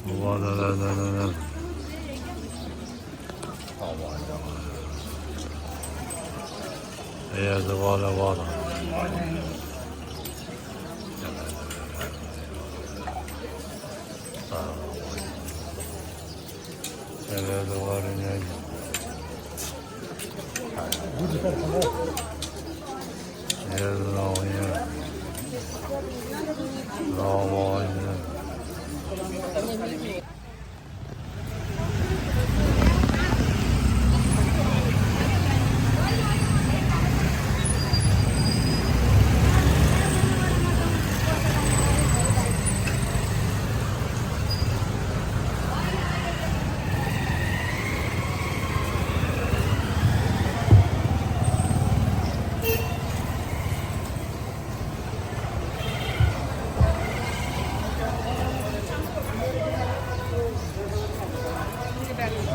와다다다다다. 예, 와다. 얘도 와르냐. 얘도 나오냐. 나와냐.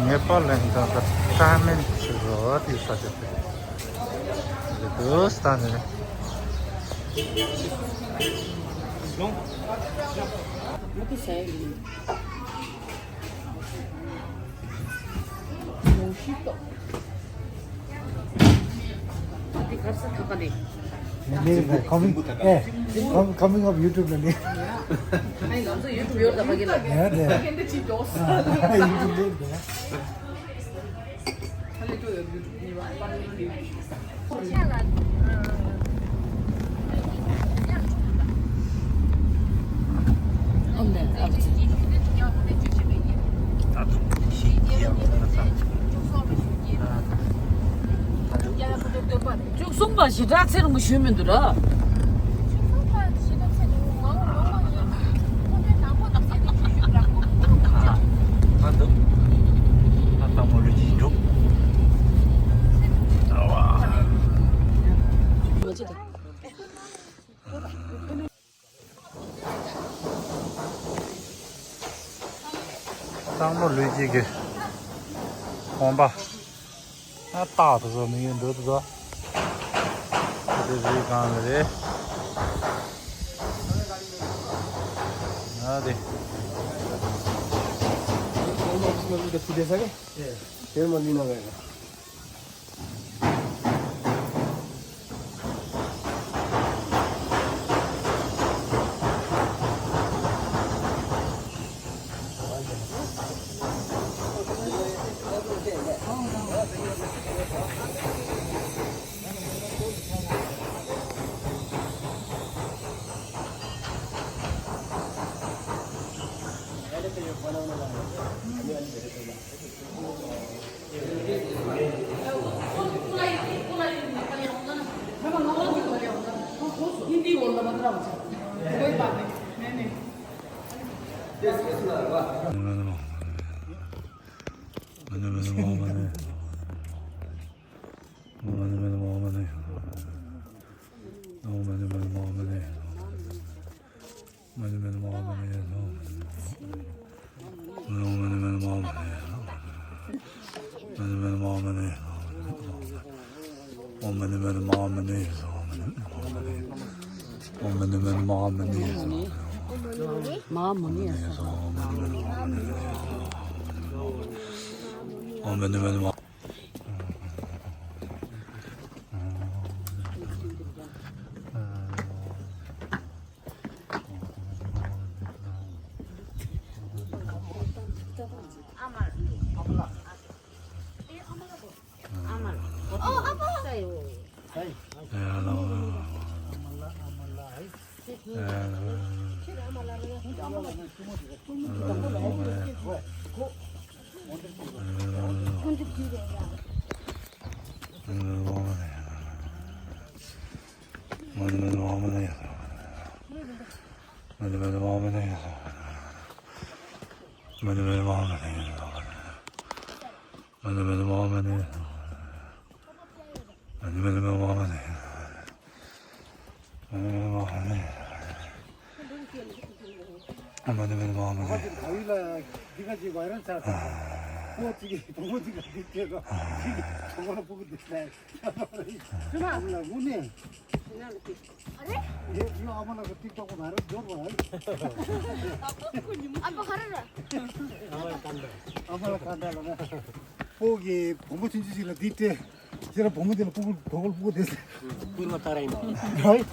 नेपाल का टाइमिंग बहुत ही सजग है दोस्त आने coming of YouTube nih. 아니 남자 유튜브 열다 박일라. 네, 네. 근데 집 넣었어. YouTube 네. 살려줘 여기 유튜브 이거 안 받는 근데 아버지. 쭉 송바 시작하는 거 쉬우면 들어.当路累积个黄吧，那大的时候没人都知道，这是干的嘞，那的。네가 지금 이런 차 부어지게 부어지게 됐대가 저거를 보고 됐네. 전화 문에 이거 아무나 그 틱하고 나를 줘봐. 아빠 가르라. 아무나 간다라나. 보기 보고 진지시라 뒤에 제가 보면 되는 복을 보고 됐어. kurma tarayma. right?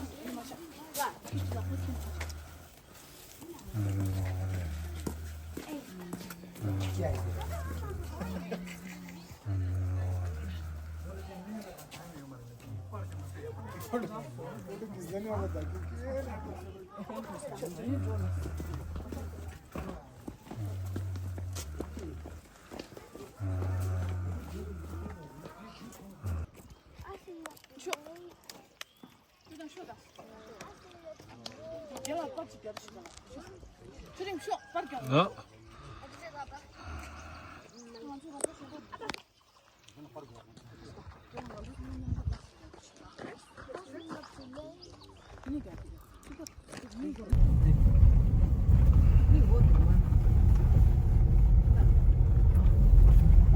어?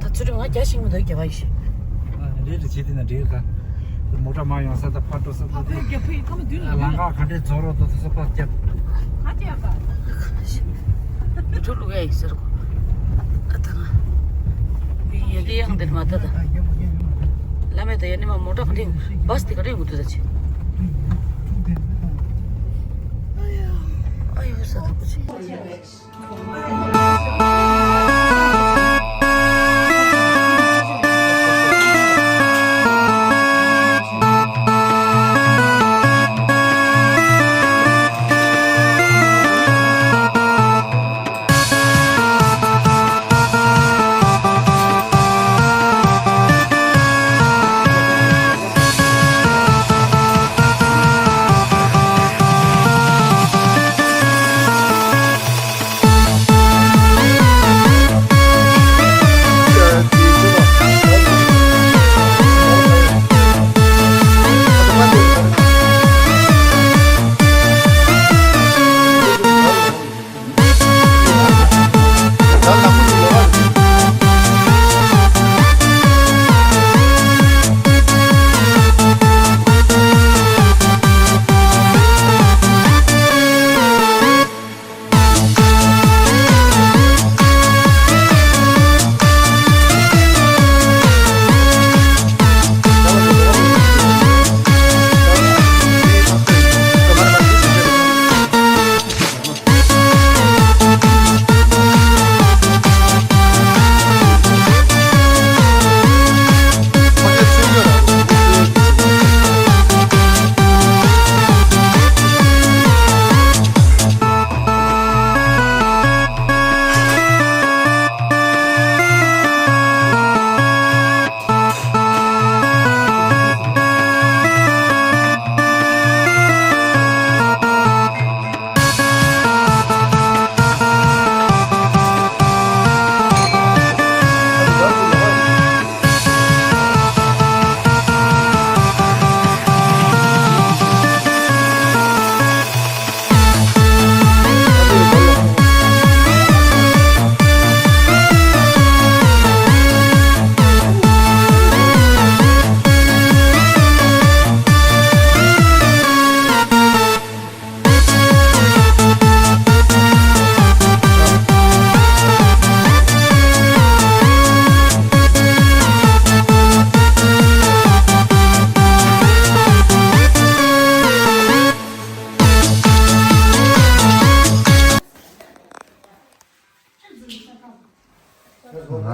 다 주름하게 하시면 더 이렇게 봐이시. 레드 지디는 레가 모자 마요 사다 파도 사다 옆에 가면 되는 랑가 간데 저로도 서서 저로 왜 있어고. 아따가. 이 얘기 형들 맞다다. 라메도 얘네만 모टा 근데 버스 가래 못 되지. 아유, 사다 보지.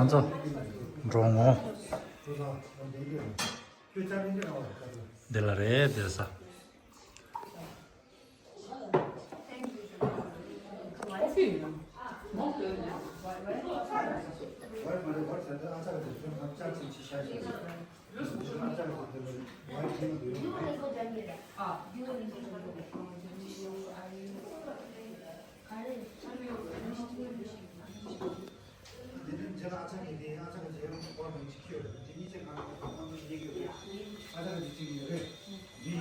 앉아 롱어 델라레 데사 제가 아차게 돼 아차가 제가 뭐라고 지켜요. 이제 가는 얘기 아차가 지키기 왜 위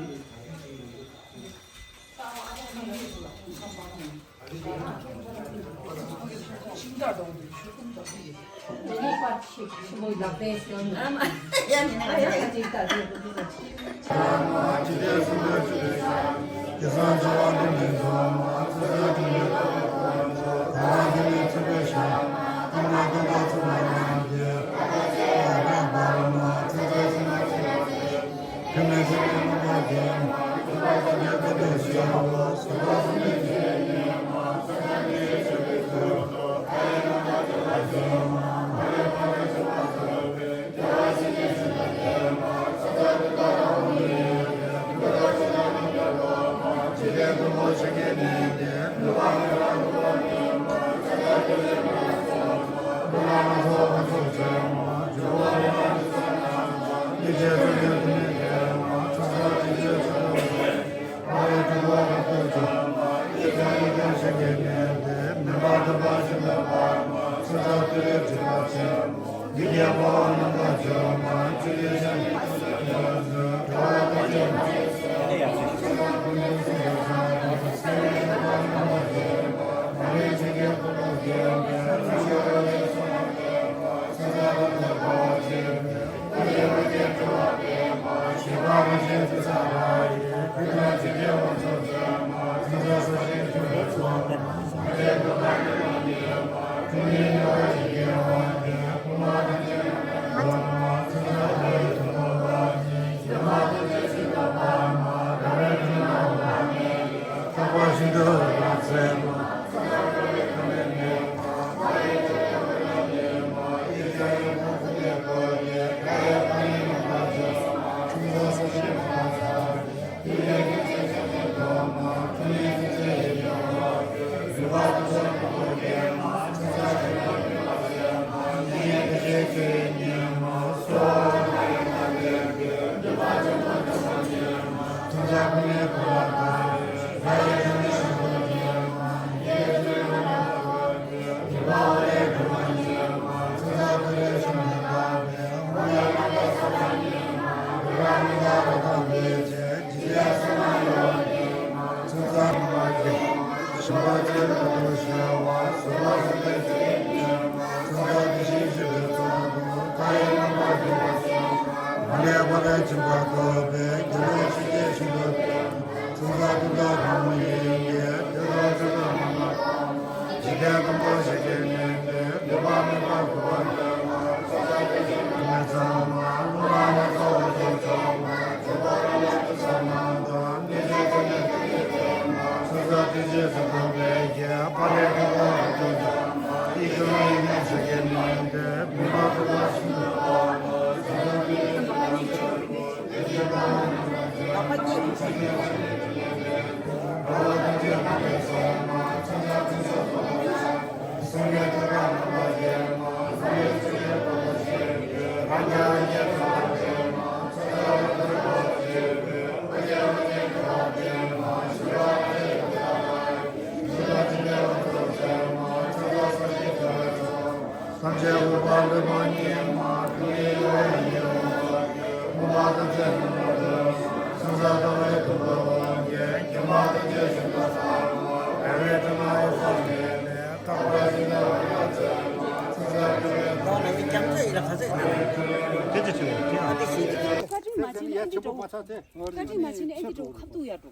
가지 마시네 애기 좀 갑도야 또.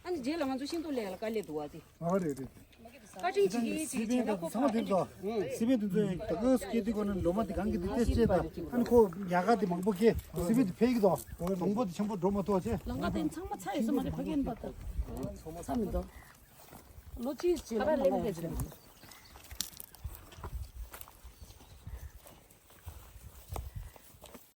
아니 제일 먼저 신도 내가 갈래 도와지. 가지 지기 제가 꼭 상관없어. 시베도 그 스케디고는 로마티 관계 됐지다. 한코 야가디 망보게 시베도 페이기도 동보디 전부 로마 도와지. 랑가된 창마 차에서 말이 확인 받다. 삼도. 놓치 제가 내가 해주는.